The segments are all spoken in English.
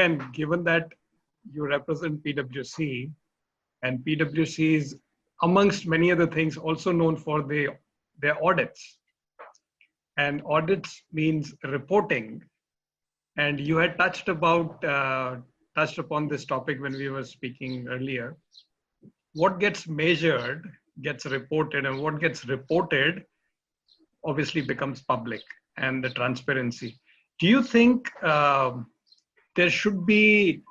again, given that you represent PwC, and PwC is, amongst many other things, also known for their audits. And audits means reporting. And you had touched upon this topic when we were speaking earlier. What gets measured gets reported, and what gets reported obviously becomes public, and the transparency. Do you think there should be,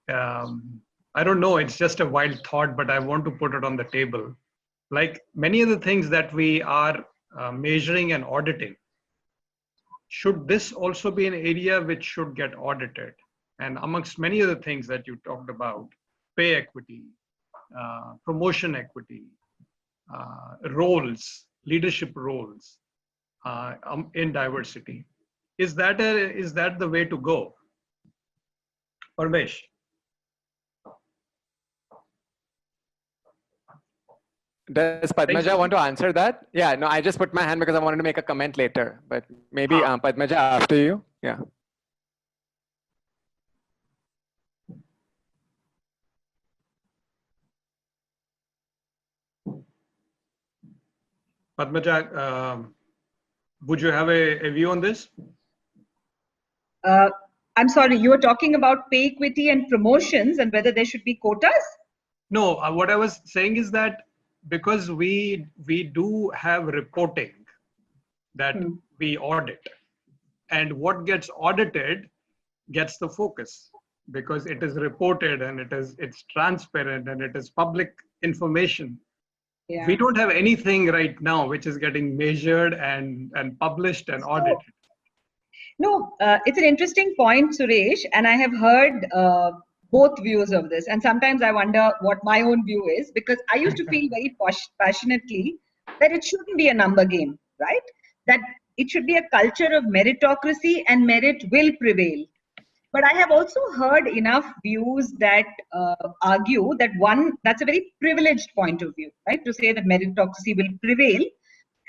I don't know, it's just a wild thought, but I want to put it on the table. Like many of the things that we are measuring and auditing, should this also be an area which should get audited? And amongst many other things that you talked about, pay equity, promotion equity, roles, leadership roles in diversity. Is that the way to go? Parmesh. Does Padmaja want to answer that? Yeah, no, I just put my hand because I wanted to make a comment later, but maybe Padmaja after you. Yeah. Padmaja, would you have a view on this? I'm sorry, you were talking about pay equity and promotions and whether there should be quotas? No, what I was saying is that because we do have reporting that we audit, and what gets audited gets the focus because it is reported and it's transparent and it is public information. Yeah. We don't have anything right now which is getting measured and published and audited. No, it's an interesting point, Suresh, and I have heard both views of this. And sometimes I wonder what my own view is, because I used to feel very passionately that it shouldn't be a number game, right? That it should be a culture of meritocracy and merit will prevail. But I have also heard enough views that argue that that's a very privileged point of view, right? To say that meritocracy will prevail.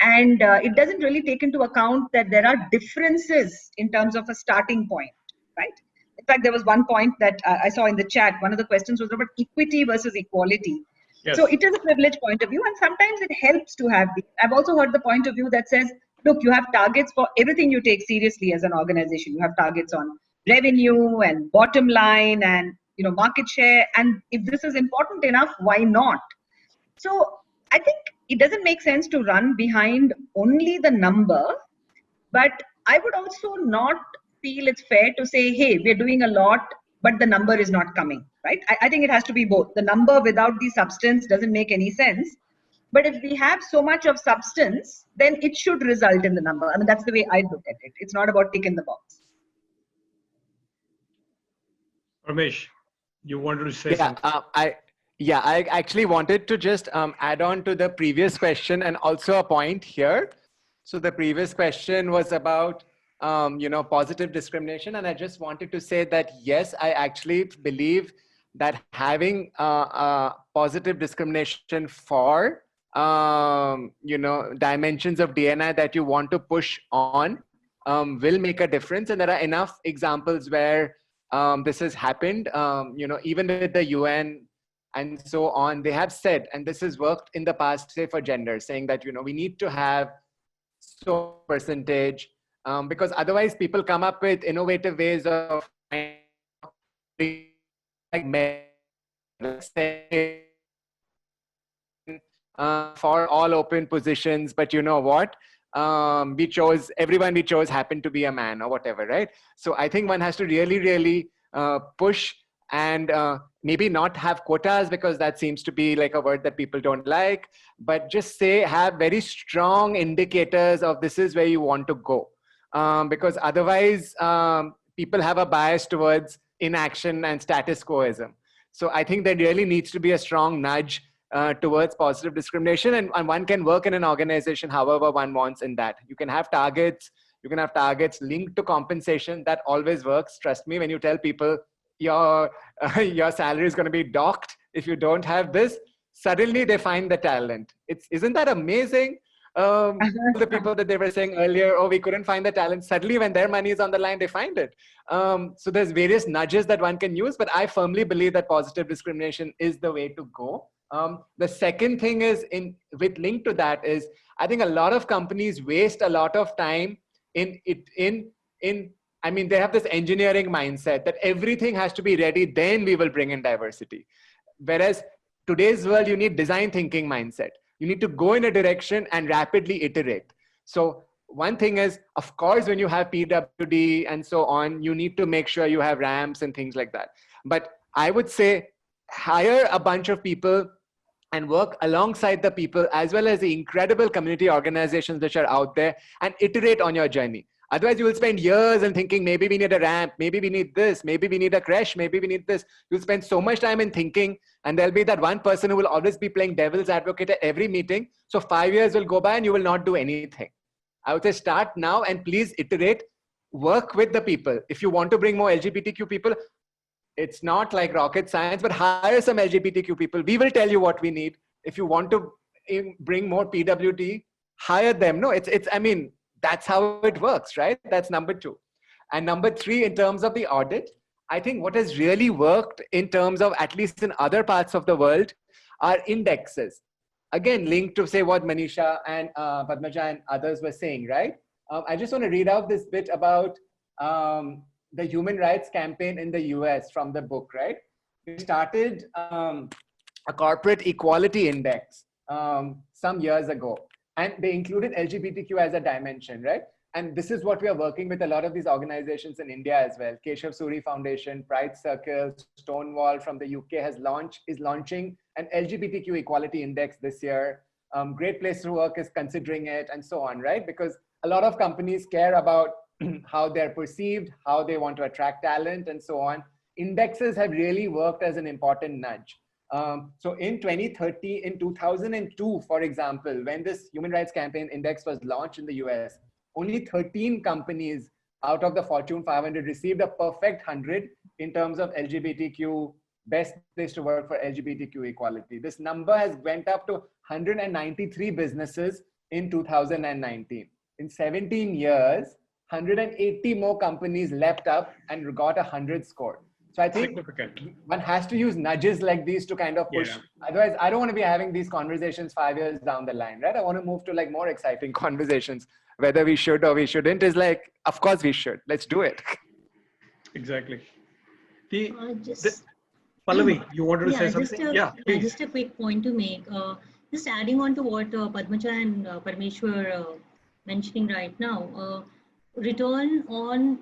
And it doesn't really take into account that there are differences in terms of a starting point, right? In fact, there was one point that I saw in the chat. One of the questions was about equity versus equality. Yes. So it is a privileged point of view, and sometimes it helps to have these. I've also heard the point of view that says, look, you have targets for everything you take seriously as an organization. You have targets on revenue and bottom line and market share. And if this is important enough, why not? So I think it doesn't make sense to run behind only the number, but I would also not feel it's fair to say, hey, we're doing a lot, but the number is not coming, right? I think it has to be both. The number without the substance doesn't make any sense. But if we have so much of substance, then it should result in the number. I mean, that's the way I look at it. It's not about tick in the box. Ramesh, you wanted to say something? I actually wanted to just add on to the previous question and also a point here. So the previous question was about, positive discrimination. And I just wanted to say that, yes, I actually believe that having positive discrimination for, dimensions of D&I that you want to push on will make a difference. And there are enough examples where this has happened, even with the UN and so on. They have said, and this has worked in the past, say for gender, saying that, we need to have so percentage, because otherwise people come up with innovative ways of for all open positions, but you know what? Everyone we chose happened to be a man or whatever, right? So I think one has to really push and maybe not have quotas, because that seems to be like a word that people don't like, but just have very strong indicators of this is where you want to go. Because otherwise people have a bias towards inaction and status quoism. So I think there really needs to be a strong nudge towards positive discrimination, and one can work in an organization however one wants in that. You can have targets linked to compensation. That always works. Trust me, when you tell people your salary is going to be docked if you don't have this, suddenly they find the talent. Isn't that amazing? The people that they were saying earlier, oh, we couldn't find the talent. Suddenly, when their money is on the line, they find it. So there's various nudges that one can use, but I firmly believe that positive discrimination is the way to go. The second thing is, with link to that is, I think a lot of companies waste a lot of time I mean, they have this engineering mindset that everything has to be ready, then we will bring in diversity. Whereas today's world, you need design thinking mindset. You need to go in a direction and rapidly iterate. So one thing is, of course, when you have PWD and so on, you need to make sure you have ramps and things like that. But I would say hire a bunch of people and work alongside the people as well as the incredible community organizations which are out there and iterate on your journey. Otherwise, you will spend years and thinking, maybe we need a ramp, maybe we need this, maybe we need a crash, maybe we need this. You'll spend so much time in thinking, and there'll be that one person who will always be playing devil's advocate at every meeting. So 5 years will go by and you will not do anything. I would say start now and please iterate, work with the people. If you want to bring more LGBTQ people, it's not like rocket science, but hire some LGBTQ people. We will tell you what we need. If you want to bring more PWD, hire them. No, I mean, that's how it works, right? That's number 2. And number 3, in terms of the audit, I think what has really worked in terms of, at least in other parts of the world, are indexes. Again, linked to say what Manisha and Padmaja and others were saying, right? I just want to read out this bit about the human rights campaign in the US from the book, right? We started a corporate equality index some years ago. And they included LGBTQ as a dimension, right? And this is what we are working with a lot of these organizations in India as well. Keshav Suri Foundation, Pride Circle, Stonewall from the UK is launching an LGBTQ equality index this year. Great Place to Work is considering it, and so on, right? Because a lot of companies care about how they're perceived, how they want to attract talent, and so on. Indexes have really worked as an important nudge. So in 2002, for example, when this Human Rights Campaign Index was launched in the US, only 13 companies out of the Fortune 500 received a perfect 100 in terms of LGBTQ, best place to work for LGBTQ equality. This number has went up to 193 businesses in 2019. In 17 years, 180 more companies leapt up and got a 100 score. So I think one has to use nudges like these to kind of push. Yeah. Otherwise, I don't want to be having these conversations 5 years down the line, right? I want to move to like more exciting conversations. Whether we should or we shouldn't is like, of course we should. Let's do it. Exactly. Pallavi, you wanted to say something? Just a quick point to make. Just adding on to what Padmaja and Parmesh were mentioning right now. Return on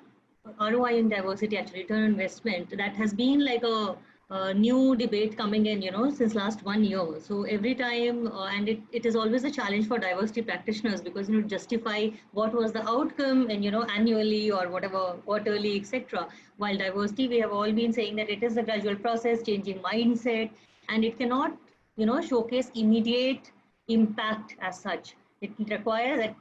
ROI in diversity, actually return on investment, that has been like a new debate coming in, since last 1 year. So every time, and it is always a challenge for diversity practitioners, because justify what was the outcome and annually or whatever, quarterly, etc. While diversity, we have all been saying that it is a gradual process, changing mindset, and it cannot showcase immediate impact as such. It requires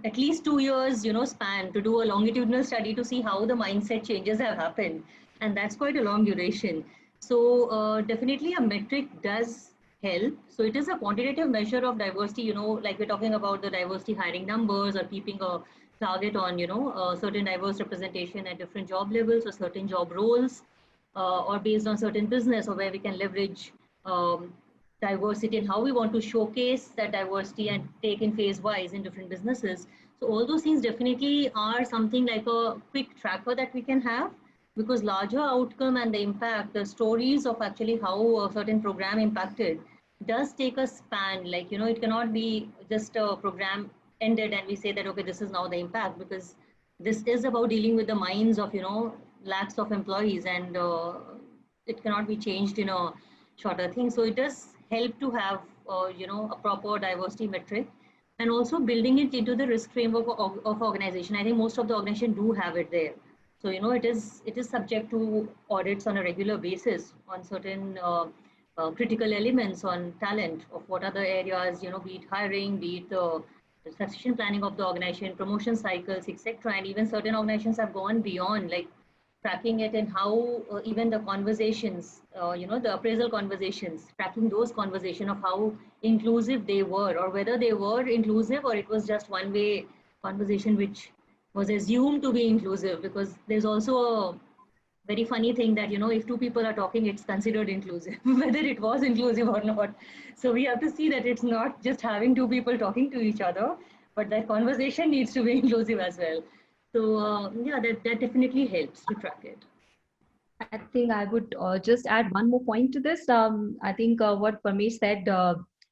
at least 2 years, span to do a longitudinal study to see how the mindset changes have happened. And that's quite a long duration. So definitely a metric does help. So it is a quantitative measure of diversity, like we're talking about the diversity hiring numbers or keeping a target on, certain diverse representation at different job levels or certain job roles, or based on certain business, or where we can leverage diversity and how we want to showcase that diversity and take in phase wise in different businesses. So all those things definitely are something like a quick tracker that we can have, because larger outcome and the impact, the stories of actually how a certain program impacted does take a span. Like, it cannot be just a program ended and we say that, okay, this is now the impact, because this is about dealing with the minds of, lakhs of employees, and it cannot be changed in a shorter thing. So it does help to have, a proper diversity metric, and also building it into the risk framework of organization. I think most of the organization do have it there. So, it is subject to audits on a regular basis on certain critical elements on talent of what other areas, be it hiring, be it the succession planning of the organization, promotion cycles, etc. And even certain organizations have gone beyond, like tracking it and how even the conversations, the appraisal conversations, tracking those conversations of how inclusive they were, or whether they were inclusive or it was just one-way conversation which was assumed to be inclusive, because there's also a very funny thing that, if two people are talking, it's considered inclusive, whether it was inclusive or not. So we have to see that it's not just having two people talking to each other, but that conversation needs to be inclusive as well. So yeah, that definitely helps to track it. I think I would just add one more point to this. I think what Parmesh said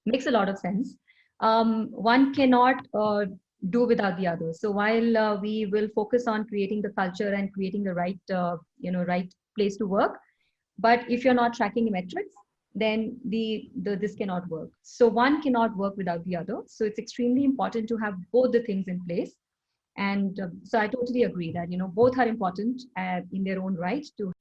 makes a lot of sense. One cannot do without the other. So while we will focus on creating the culture and creating the right, right place to work, but if you're not tracking metrics, then this cannot work. So one cannot work without the other. So it's extremely important to have both the things in place. And so I totally agree that, both are important in their own right to